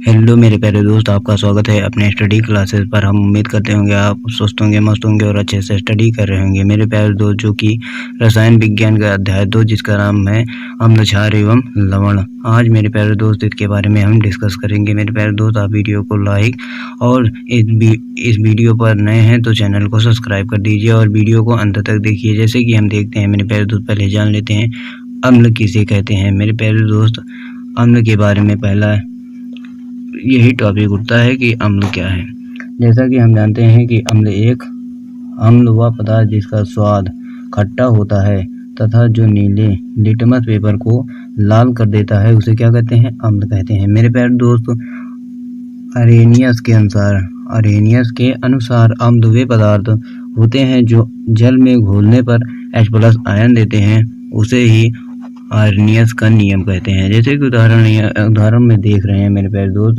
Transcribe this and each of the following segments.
Hello मेरे प्यारे दोस्त, आपका स्वागत है अपने स्टडी क्लासेस पर। हम उम्मीद करते होंगे आप स्वस्थ होंगे, मस्त होंगे और अच्छे से स्टडी कर रहे होंगे। मेरे प्यारे दोस्त, जो कि रसायन विज्ञान का अध्याय 2 जिसका नाम है अम्ल क्षार एवं लवण, आज मेरे प्यारे दोस्त इसके बारे में हम डिस्कस करेंगे। मेरे प्यारे दोस्त, आप वीडियो को लाइक और इस वीडियो पर नए हैं तो चैनल को सब्सक्राइब कर दीजिए और वीडियो को अंत तक देखिए। जैसे कि हम देखते हैं मेरे प्यारे दोस्त, पहले जान लेते हैं अम्ल किसे कहते हैं। मेरे प्यारे दोस्त, अम्ल के बारे में पहला यही टॉपिक उठता है कि अम्ल क्या है। जैसा कि हम जानते हैं कि अम्ल एक अम्ल वह पदार्थ जिसका स्वाद खट्टा होता है तथा जो नीले लिटमस पेपर को लाल कर देता है उसे क्या कहते हैं? अम्ल कहते हैं। मेरे प्यारे दोस्त, अरेनियस के अनुसार अम्ल वे पदार्थ होते हैं जो जल में घोलने पर H+ आयन देते हैं, उसे ही आर्नियस का नियम कहते हैं। जैसे कि उदाहरण में देख रहे हैं मेरे प्यारे दोस्त,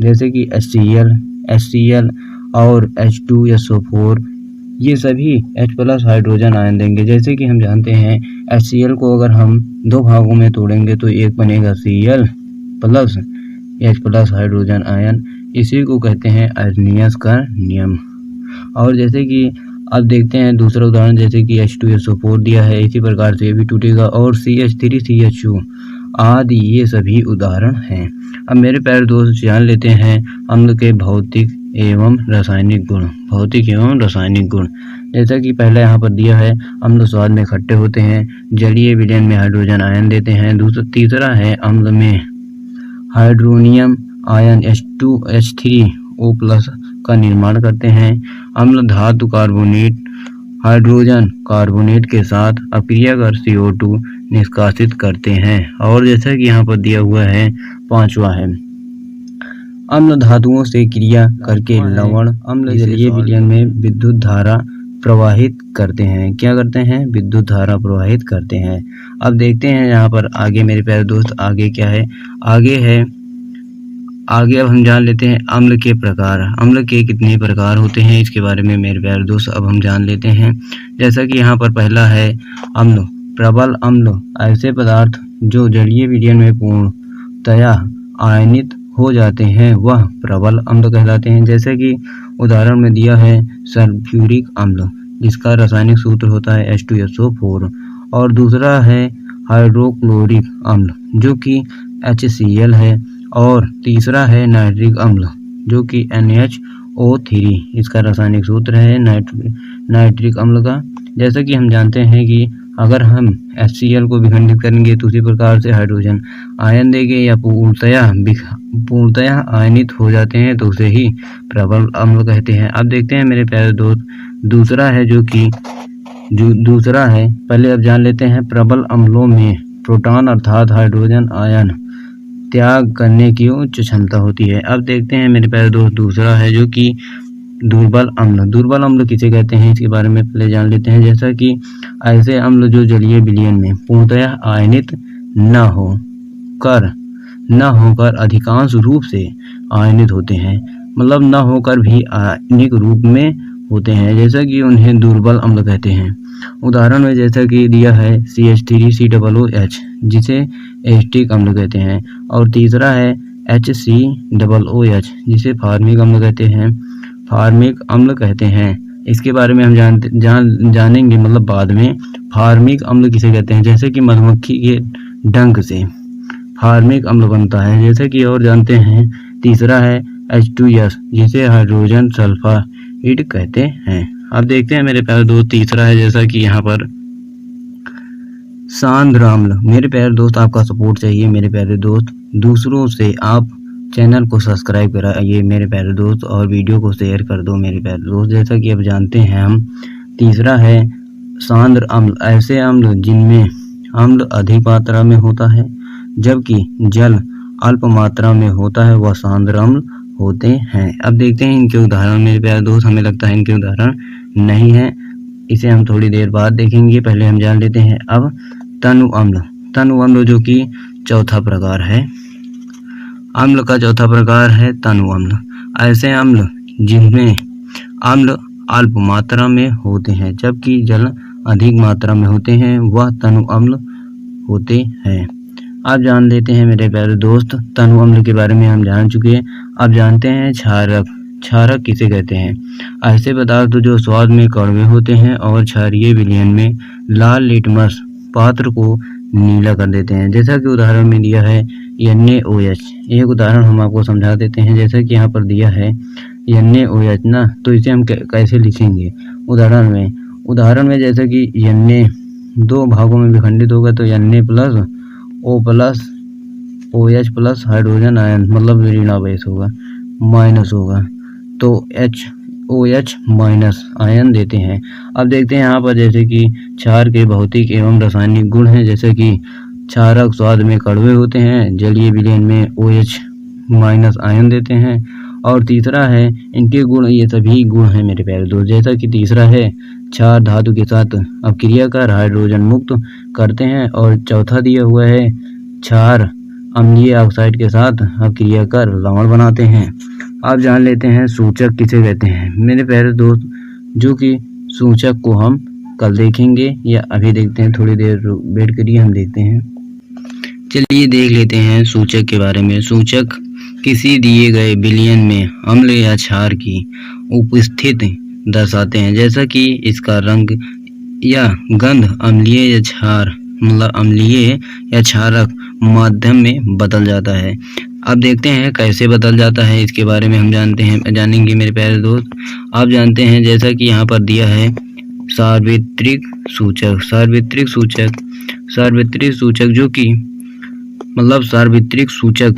जैसे कि HCl और H2SO4, ये सभी H+ हाइड्रोजन आयन देंगे। जैसे कि हम जानते हैं HCl को अगर हम 2 भागों में तोड़ेंगे तो एक बनेगा Cl+ H+ हाइड्रोजन आयन, इसी को कहते हैं आर्नियस का नियम। और जैसे कि अब देखते हैं दूसरा उदाहरण, जैसे कि H2SO4 दिया है, इसी प्रकार से ये भी टूटेगा, और CH3CHO आदि, ये सभी उदाहरण हैं। अब मेरे प्यारे दोस्त, जान लेते हैं अम्ल के भौतिक एवं रासायनिक गुण। जैसा कि पहले यहाँ पर दिया है, अम्ल स्वाद में खट्टे होते हैं, जलीय विलयन में हाइड्रोजन आयन देते हैं। तीसरा है, अम्ल में हाइड्रोनियम आयन H2H3O+ का निर्माण करते हैं। अम्ल धातु हाइड्रोजन कार्बोनेट के साथ अक्रिया कर CO2 निष्कासित करते हैं। और जैसा कि यहाँ पर दिया हुआ है, पांचवा है, अम्ल धातुओं से क्रिया करके लवण अम्ल जलीय विलयन में विद्युत धारा प्रवाहित करते हैं। क्या करते हैं? विद्युत धारा प्रवाहित करते हैं। अब देखते हैं यहाँ पर आगे मेरे प्यारे दोस्त, आगे क्या है? आगे अब हम जान लेते हैं अम्ल के प्रकार। अम्ल के कितने प्रकार होते हैं इसके बारे में मेरे प्यारे दोस्त अब हम जान लेते हैं। जैसा कि यहाँ पर पहला है अम्ल, प्रबल अम्ल, ऐसे पदार्थ जो जलीय विलयन में पूर्णतया आयनित हो जाते हैं वह प्रबल अम्ल कहलाते हैं। जैसे कि उदाहरण में दिया है सल्फ्यूरिक अम्ल, जिसका रासायनिक सूत्र होता है H2SO4। और दूसरा है हाइड्रोक्लोरिक अम्ल, जो कि HCl है। और तीसरा है नाइट्रिक अम्ल, जो कि NHO3, इसका रासायनिक सूत्र है नाइट्रिक अम्ल का। जैसा कि हम जानते हैं कि अगर हम HCl को विखंडित करेंगे तो उसी प्रकार से हाइड्रोजन आयन देंगे या पूर्णतया आयनित हो जाते हैं तो उसे ही प्रबल अम्ल कहते हैं। अब देखते हैं मेरे प्यारे दोस्त, दूसरा है, पहले अब जान लेते हैं प्रबल अम्लों में प्रोटॉन अर्थात हाइड्रोजन आयन त्याग करने की उच्च क्षमता होती है। अब देखते हैं मेरे प्यारे दोस्त, दूसरा है जो कि दुर्बल अम्ल किसे कहते हैं इसके बारे में पहले जान लेते हैं। जैसा कि ऐसे अम्ल जो जलीय विलयन में पूर्णतया आयनित न होकर अधिकांश रूप से आयनित होते हैं, मतलब न होकर भी आयनिक रूप में होते हैं, जैसा कि उन्हें दुर्बल अम्ल कहते हैं। उदाहरण में जैसा कि दिया है CH3COOH, जिसे एस्टिक अम्ल कहते हैं। और तीसरा है HCOOH, जिसे फार्मिक अम्ल कहते हैं। इसके बारे में हम जानेंगे, मतलब बाद में। फार्मिक अम्ल किसे कहते हैं? जैसे कि मधुमक्खी के डंक से फार्मिक अम्ल बनता है, जैसे कि और जानते हैं। तीसरा है H2S, जिसे हाइड्रोजन सल्फाइड कहते हैं। अब देखते हैं मेरे प्यारे दोस्त, तीसरा है जैसा कि यहाँ पर सांद्र अम्ल। मेरे प्यारे दोस्त, आपका सपोर्ट चाहिए मेरे प्यारे दोस्त, दूसरों से आप चैनल को सब्सक्राइब कराइए मेरे प्यारे दोस्त, और वीडियो को शेयर कर दो मेरे प्यारे दोस्त। जैसा कि अब जानते हैं हम, तीसरा है सांद्र अम्ल, ऐसे अम्ल जिनमें अम्ल अधिक मात्रा में होता है जबकि जल अल्प मात्रा में होता है, वह सांद्र अम्ल होते हैं। अब देखते हैं इनके उदाहरण मेरे प्यारे दोस्त। हमें लगता है इनके उदाहरण नहीं है, इसे हम थोड़ी देर बाद देखेंगे। पहले हम जान लेते हैं अब तनु अम्ल, जो कि चौथा प्रकार है। अम्ल का चौथा प्रकार है तनु अम्ल, ऐसे अम्ल जिनमें अम्ल अल्प मात्रा में होते हैं जबकि जल अधिक मात्रा में होते हैं, वह तनु अम्ल होते हैं। आप जान लेते हैं मेरे प्यारे दोस्त, तनु अम्ल के बारे में हम जान चुके हैं। अब जानते हैं क्षारक। क्षारक किसे कहते हैं? ऐसे पदार्थ जो स्वाद में कड़वे होते हैं और क्षारीय विलयन में लाल लिटमस पात्र को नीला कर देते हैं। जैसा कि उदाहरण में दिया है NaOH। एक उदाहरण हम आपको समझा देते हैं। जैसा कि यहाँ पर दिया है NaOH ना, तो इसे हम कैसे लिखेंगे उदाहरण में जैसा कि Na 2 भागों में विखंडित होगा तो Na plus O plus OH plus hydrogen ion मतलब ऋणावेश होगा, माइनस होगा, तो OH माइनस आयन देते हैं। अब देखते हैं यहाँ पर जैसे कि क्षार के भौतिक एवं रासायनिक गुण हैं। जैसे कि क्षारक स्वाद में कड़वे होते हैं, जलीय विलयन में OH माइनस आयन देते हैं। और तीसरा है इनके गुण, ये सभी गुण हैं मेरे प्यारे दोस्त। जैसा कि तीसरा है क्षार धातु के साथ अपक्रिया कर हाइड्रोजन मुक्त करते हैं। और चौथा दिया हुआ है क्षार अम्लीय ऑक्साइड के साथ अपक्रिया कर लवण बनाते हैं। आप जान लेते हैं सूचक किसे कहते हैं मेरे प्यारे दोस्त, जो कि सूचक को हम कल देखेंगे या अभी देखते हैं, थोड़ी देर वेट करिए, हम देखते हैं। चलिए देख लेते हैं सूचक के बारे में। सूचक किसी दिए गए विलयन में अम्ल या क्षार की उपस्थिति दर्शाते हैं। जैसा कि इसका रंग या गंध अम्लीय या क्षार मतलब अम्लीय या क्षारक माध्यम में बदल जाता है। अब देखते हैं कैसे बदल जाता है, इसके बारे में हम जानेंगे मेरे प्यारे दोस्त। आप जानते हैं जैसा कि यहाँ पर दिया है सार्वत्रिक सूचक। सार्वत्रिक सूचक जो कि मतलब सार्वत्रिक सूचक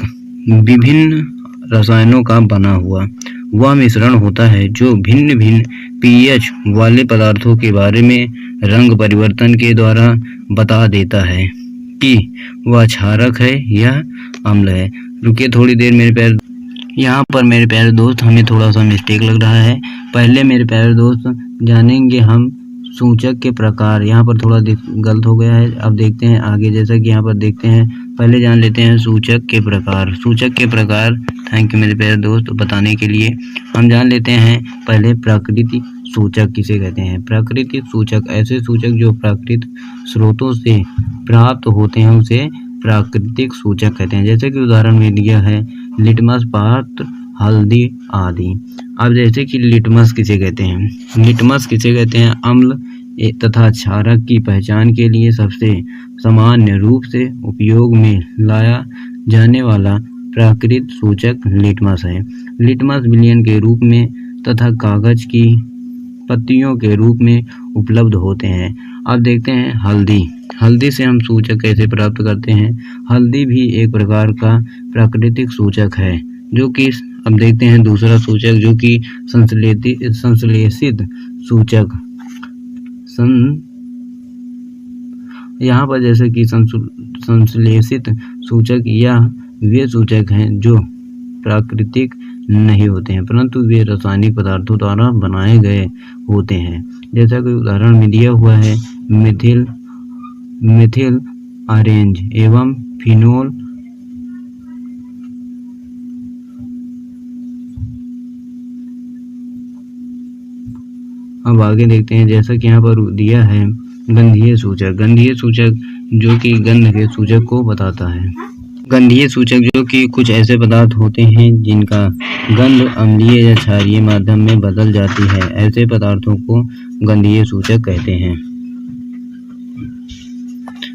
विभिन्न रसायनों का बना हुआ वह मिश्रण होता है जो भिन्न भिन्न pH वाले पदार्थों के बारे में रंग परिवर्तन के द्वारा बता देता है कि वह क्षारक है या अम्ल है। रुकिए थोड़ी देर मेरे प्यारे, यहाँ पर मेरे प्यारे दोस्त हमें थोड़ा सा मिस्टेक लग रहा है। पहले मेरे प्यारे दोस्त जानेंगे हम सूचक के प्रकार। यहाँ पर थोड़ा गलत हो गया है, अब देखते हैं आगे। जैसा कि यहाँ पर देखते हैं, पहले जान लेते हैं सूचक के प्रकार। थैंक यू मेरे प्यारे दोस्त बताने के लिए। हम जान लेते हैं पहले प्राकृतिक सूचक किसे कहते हैं। प्राकृतिक सूचक ऐसे सूचक जो प्राकृतिक स्रोतों से प्राप्त होते हैं उसे प्राकृतिक सूचक कहते हैं। जैसे कि उदाहरण में दिया है लिटमस पात्र, हल्दी आदि। अब जैसे कि लिटमस किसे कहते हैं? अम्ल तथा क्षारक की पहचान के लिए सबसे सामान्य रूप से उपयोग में लाया जाने वाला प्राकृतिक सूचक लिटमस है। लिटमस विलयन के रूप में तथा कागज की पत्तियों के रूप में उपलब्ध होते हैं। अब देखते हैं हल्दी से हम सूचक कैसे प्राप्त करते हैं। हल्दी भी एक प्रकार का प्राकृतिक सूचक है जो कि अब देखते हैं दूसरा सूचक जो कि संश्लेषित सूचक। यहाँ पर जैसे कि संश्लेषित सूचक या वे सूचक हैं जो प्राकृतिक नहीं होते हैं परंतु वे रासायनिक पदार्थों द्वारा बनाए गए होते हैं। जैसा कि उदाहरण में दिया हुआ है मिथिल ऑरेंज एवं फिनोल अब आगे देखते हैं। जैसा कि यहाँ पर दिया है गंधीय सूचक जो कि गंध के सूचक को बताता है। गंधीय सूचक जो कि कुछ ऐसे पदार्थ होते हैं जिनका गंध अम्लीय या क्षारीय माध्यम में बदल जाती है, ऐसे पदार्थों को गंधीय सूचक कहते हैं।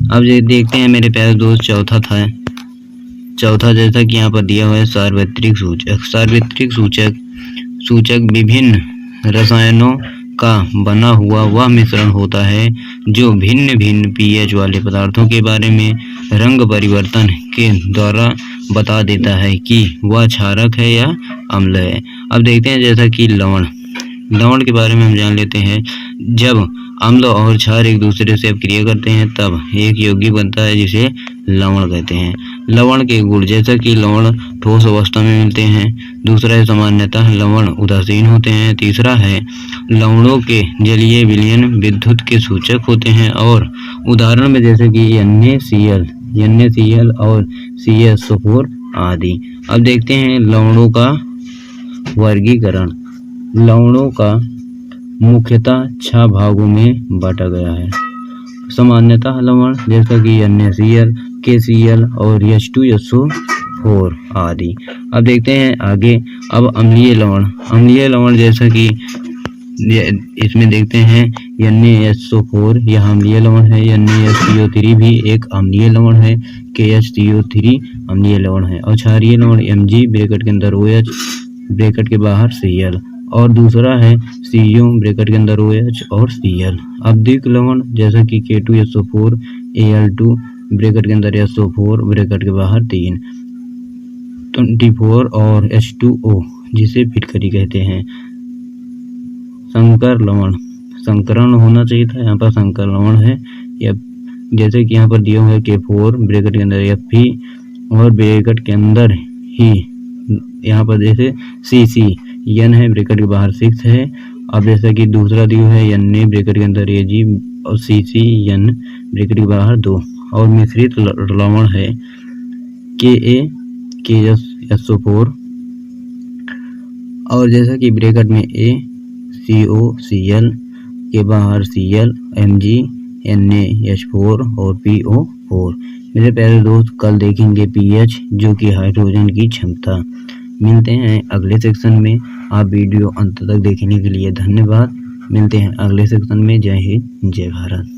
अब ये देखते हैं मेरे प्यारे दोस्त चौथा जैसा कि यहाँ पर दिया हुआ है सार्वत्रिक सूचक विभिन्न रसायनों का बना हुआ वह मिश्रण होता है जो भिन्न भिन्न pH वाले पदार्थों के बारे में रंग परिवर्तन के द्वारा बता देता है कि वह क्षारक है या अम्ल है। अब देखते हैं जैसा कि लवण के बारे में हम जान लेते हैं। जब अम्ल और क्षार एक दूसरे से अपक्रिया करते हैं तब एक यौगिक बनता है जिसे लवण कहते हैं। लवण के गुण जैसा कि लवण ठोस अवस्था में मिलते हैं। दूसरा है सामान्यतः लवण उदासीन होते हैं। तीसरा है लवणों के जलीय विलयन विद्युत के सूचक होते हैं। और उदाहरण में जैसे कि NaCl और CH4 आदि। अब देखते हैं लवणों का वर्गीकरण। लवणों का मुख्यतः 6 भागों में बांटा गया है। सामान्यतः लवण जैसा कि NaCl KCl और H2SO4 आदि। अब देखते हैं आगे। अब अम्लीय लवण जैसा कि इसमें देखते हैं NaSO4 यह अम्लीय लवण है, NaSCO3 भी एक अम्लीय लवण है, KHCO3 अम्लीय लवण है, और क्षारीय लवण Mg ब्रैकेट के अंदर OH ब्रैकेट के बाहर Cl, और दूसरा है CO ब्रैकेट के अंदर OH और Cl। अब द्विक लवण जैसा कि K2SO4 Al2 ब्रैकेट के अंदर SO4 ब्रैकेट के बाहर 324 और H2O जिसे फिटकरी कहते हैं। संकर लवण, संकरण होना चाहिए था, यहाँ पर संकर लवण है, या जैसे कि यहाँ पर दिया हुआ है K4 ब्रैकेट के अंदर Fe और ब्रैकेट के अंदर ही यहाँ पर जैसे CC N है ब्रैकेट के बाहर 6 है। अब जैसा कि दूसरा दिया है Na ब्रैकेट के अंदर Ag और CC N ब्रैकेट के बाहर 2, और मिश्रित लवण है KaKSO4 और जैसा कि ब्रैकेट में A COCl के बाहर Cl Mg NaH4 और PO4। मेरे प्यारे दोस्त, कल देखेंगे pH जो कि हाइड्रोजन की क्षमता। मिलते हैं अगले सेक्शन में। आप वीडियो अंत तक देखने के लिए धन्यवाद। मिलते हैं अगले सेक्शन में। जय हिंद, जय भारत।